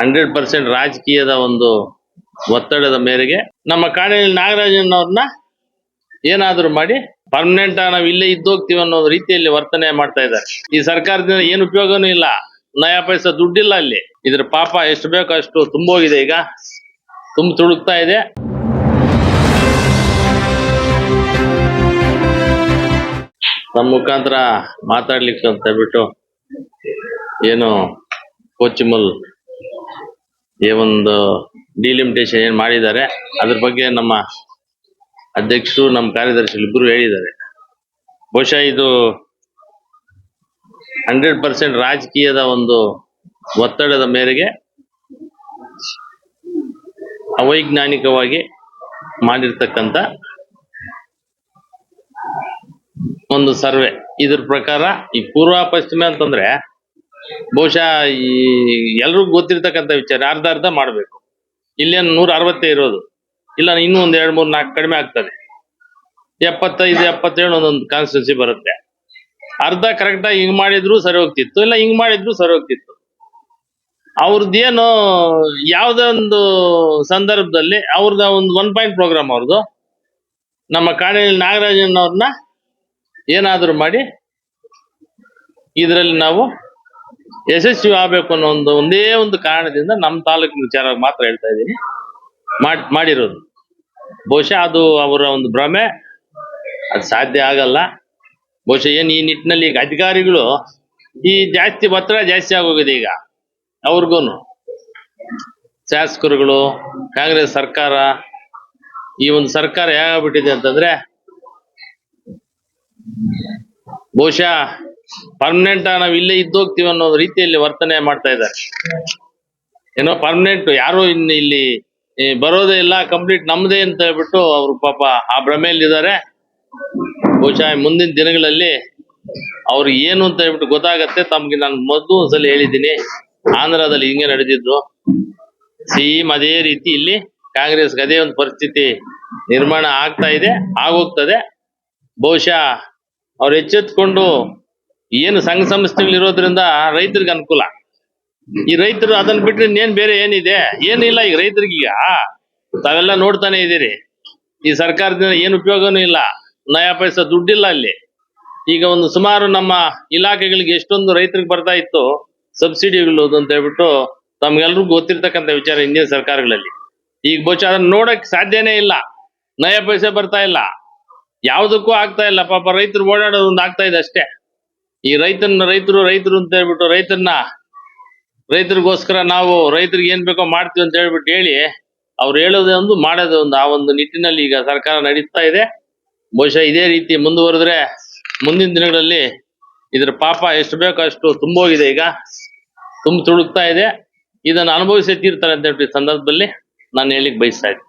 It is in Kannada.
100% ರಾಜಕೀಯದ ಒಂದು ಒತ್ತಡದ ಮೇರೆಗೆ ನಮ್ಮ ಕಾಡೇಳಿ ನಾಗರಾಜನವ್ರನ್ನ ಏನಾದರೂ ಮಾಡಿ ಪರ್ಮನೆಂಟ್ ನಾವು ಇಲ್ಲೇ ಇದ್ದೋಗ್ತೀವಿ ಅನ್ನೋ ರೀತಿಯಲ್ಲಿ ವರ್ತನೆ ಮಾಡ್ತಾ ಇದ್ದಾರೆ. ಈ ಸರ್ಕಾರದಿಂದ ಏನು ಉಪಯೋಗನೂ ಇಲ್ಲ, ನಯಾ ಪೈಸಾ ದುಡ್ಡಿಲ್ಲ ಅಲ್ಲಿ. ಇದ್ರ ಪಾಪ ಎಷ್ಟು ಬೇಕೋ ಅಷ್ಟು ತುಂಬೋಗಿದೆ, ಈಗ ತುಳುಕ್ತಾ ಇದೆ. ನಮ್ಮ ಮುಖಾಂತರ ಮಾತಾಡ್ಲಿಕ್ಕೆ ಅಂತ ಹೇಳ್ಬಿಟ್ಟು ಏನು ಕೋಚಿಮಲ್ ಒಂದು ಡಿಲಿಮಿಟೇಷನ್ ಏನ್ ಮಾಡಿದ್ದಾರೆ, ಅದ್ರ ಬಗ್ಗೆ ನಮ್ಮ ಅಧ್ಯಕ್ಷರು ನಮ್ಮ ಕಾರ್ಯದರ್ಶಿ ಇಬ್ಬರು ಹೇಳಿದ್ದಾರೆ. ಬಹುಶಃ ಇದು 100% ರಾಜಕೀಯದ ಒಂದು ಒತ್ತಡದ ಮೇರೆಗೆ ಅವೈಜ್ಞಾನಿಕವಾಗಿ ಮಾಡಿರ್ತಕ್ಕಂಥ ಒಂದು ಸರ್ವೆ. ಇದ್ರ ಪ್ರಕಾರ ಈ ಪೂರ್ವ ಪಶ್ಚಿಮ ಅಂತಂದ್ರೆ ಬಹುಶಃ ಈ ಎಲ್ರಿಗೂ ಗೊತ್ತಿರ್ತಕ್ಕಂಥ ವಿಚಾರ, ಅರ್ಧ ಮಾಡ್ಬೇಕು. ಇಲ್ಲೇನು 160 ಇರೋದು, ಇಲ್ಲ ಇನ್ನೂ ಒಂದ್ 2, 3, 4 ಕಡಿಮೆ ಆಗ್ತದೆ. 75, 77 ಒಂದೊಂದು ಕಾನ್ಸ್ಟಿಟ್ಯೂನ್ಸಿ ಬರುತ್ತೆ. ಅರ್ಧ ಕರೆಕ್ಟಾಗಿ ಹಿಂಗ್ ಮಾಡಿದ್ರು ಸರಿ ಹೋಗ್ತಿತ್ತು, ಇಲ್ಲ ಹಿಂಗ್ ಮಾಡಿದ್ರು ಸರಿ ಹೋಗ್ತಿತ್ತು. ಅವ್ರದ್ದೇನು ಯಾವುದೇ ಒಂದು ಸಂದರ್ಭದಲ್ಲಿ ಅವ್ರದ ಒಂದು 1 ಪಾಯಿಂಟ್ ಪ್ರೋಗ್ರಾಮ್ ಅವ್ರದ್ದು, ನಮ್ಮ ಕಾಡೇಳಿ ನಾಗರಾಜನವ್ರನ್ನ ಏನಾದರೂ ಮಾಡಿ ಇದರಲ್ಲಿ ನಾವು ಯಶಸ್ವಿ ಆಗ್ಬೇಕು ಅನ್ನೋ ಒಂದೇ ಒಂದು ಕಾರಣದಿಂದ ನಮ್ಮ ತಾಲೂಕಿನ ವಿಚಾರ ಮಾತ್ರ ಹೇಳ್ತಾ ಇದ್ದೀನಿ, ಮಾಡಿರೋದು. ಬಹುಶಃ ಅದು ಅವರ ಒಂದು ಭ್ರಮೆ, ಅದು ಸಾಧ್ಯ ಆಗಲ್ಲ. ಬಹುಶಃ ಏನ್ ಈ ನಿಟ್ಟಿನಲ್ಲಿ ಈಗ ಅಧಿಕಾರಿಗಳು ಈ ಒತ್ತಡ ಜಾಸ್ತಿ ಆಗೋಗಿದೆ ಈಗ ಅವ್ರಿಗೂನು. ಶಾಸಕರುಗಳು, ಕಾಂಗ್ರೆಸ್ ಸರ್ಕಾರ, ಈ ಒಂದು ಸರ್ಕಾರ ಹೇಗಾಗ್ಬಿಟ್ಟಿದೆ ಅಂತಂದ್ರೆ ಬಹುಶಃ ಪರ್ಮನೆಂಟ್ ನಾವು ಇಲ್ಲೇ ಇದ್ದೋಗ್ತೀವಿ ಅನ್ನೋ ರೀತಿಯಲ್ಲಿ ವರ್ತನೆ ಮಾಡ್ತಾ ಇದ್ದಾರೆ. ಏನೋ ಪರ್ಮನೆಂಟ್ ಯಾರು ಇನ್ನು ಇಲ್ಲಿ ಬರೋದೇ ಇಲ್ಲ, ಕಂಪ್ಲೀಟ್ ನಮ್ದೇ ಅಂತ ಹೇಳ್ಬಿಟ್ಟು ಅವ್ರು ಪಾಪ ಆ ಭ್ರಮೆಯಲ್ಲಿದ್ದಾರೆ. ಬಹುಶಃ ಮುಂದಿನ ದಿನಗಳಲ್ಲಿ ಅವ್ರು ಏನು ಅಂತ ಹೇಳ್ಬಿಟ್ಟು ಗೊತ್ತಾಗತ್ತೆ. ತಮ್ಗೆ ನಾನು ಮೊದಲು ಒಂದ್ಸಲ ಹೇಳಿದ್ದೀನಿ, ಆಂಧ್ರದಲ್ಲಿ ಹಿಂಗೆ ನಡೆದಿದ್ದು ಸೇಮ್ ಅದೇ ರೀತಿ ಇಲ್ಲಿ ಕಾಂಗ್ರೆಸ್ಗೆ ಅದೇ ಒಂದು ಪರಿಸ್ಥಿತಿ ನಿರ್ಮಾಣ ಆಗ್ತಾ ಇದೆ, ಆಗೋಗ್ತದೆ. ಬಹುಶಃ ಅವ್ರು ಎಚ್ಚೆತ್ಕೊಂಡು ಏನು ಸಂಘ ಸಂಸ್ಥೆಗಳು ಇರೋದ್ರಿಂದ ರೈತರಿಗೆ ಅನುಕೂಲ. ಈ ರೈತರು ಅದನ್ನ ಬಿಟ್ರೆ ಇನ್ನೇನ್ ಬೇರೆ ಏನಿದೆ? ಏನಿಲ್ಲ. ಈಗ ರೈತರಿಗೀಗ ತಾವೆಲ್ಲ ನೋಡ್ತಾನೆ ಇದ್ದೀರಿ, ಈ ಸರ್ಕಾರದಿಂದ ಏನು ಉಪಯೋಗನೂ ಇಲ್ಲ, ನಯಾ ಪೈಸಾ ದುಡ್ಡಿಲ್ಲ ಅಲ್ಲಿ. ಈಗ ಒಂದು ಸುಮಾರು ನಮ್ಮ ಇಲಾಖೆಗಳಿಗೆ ಎಷ್ಟೊಂದು ರೈತರಿಗೆ ಬರ್ತಾ ಇತ್ತು ಸಬ್ಸಿಡಿಗಳು ಅಂತ ಹೇಳ್ಬಿಟ್ಟು ತಮ್ಗೆಲ್ರಿಗೂ ಗೊತ್ತಿರ್ತಕ್ಕಂಥ ವಿಚಾರ ಹಿಂದಿನ ಸರ್ಕಾರಗಳಲ್ಲಿ. ಈಗ ಬಹುಶಃ ಅದನ್ನ ನೋಡಕ್ ಸಾಧ್ಯನೇ ಇಲ್ಲ, ನಯಾ ಪೈಸೆ ಬರ್ತಾ ಇಲ್ಲ, ಯಾವುದಕ್ಕೂ ಆಗ್ತಾ ಇಲ್ಲ. ಪಾಪ ರೈತರು ಓಡಾಡೋದು ಒಂದು ಆಗ್ತಾ ಇದೆ ಅಷ್ಟೇ. ಈ ರೈತರು ಅಂತ ಹೇಳ್ಬಿಟ್ಟು ರೈತರಿಗೋಸ್ಕರ ನಾವು ರೈತರಿಗೆ ಏನ್ ಬೇಕೋ ಮಾಡ್ತೀವಿ ಅಂತ ಹೇಳ್ಬಿಟ್ಟು ಹೇಳಿ ಅವ್ರು ಹೇಳೋದೇ ಒಂದು ಮಾಡೋದೇ ಒಂದು, ಆ ಒಂದು ನಿಟ್ಟಿನಲ್ಲಿ ಈಗ ಸರ್ಕಾರ ನಡೀತಾ ಇದೆ. ಬಹುಶಃ ಇದೇ ರೀತಿ ಮುಂದುವರೆದ್ರೆ ಮುಂದಿನ ದಿನಗಳಲ್ಲಿ ಇದ್ರ ಪಾಪ ಎಷ್ಟು ಬೇಕೋ ಅಷ್ಟು ತುಂಬೋಗಿದೆ, ಈಗ ತುಳುಕ್ತಾ ಇದೆ. ಇದನ್ನು ಅನುಭವಿಸೇ ತೀರ್ತಾರೆ ಅಂತ ಹೇಳಿ ಸಂದರ್ಭದಲ್ಲಿ ನಾನು ಹೇಳಿಕ್ ಬಯಸ್ತಾ ಇದ್ದೀನಿ.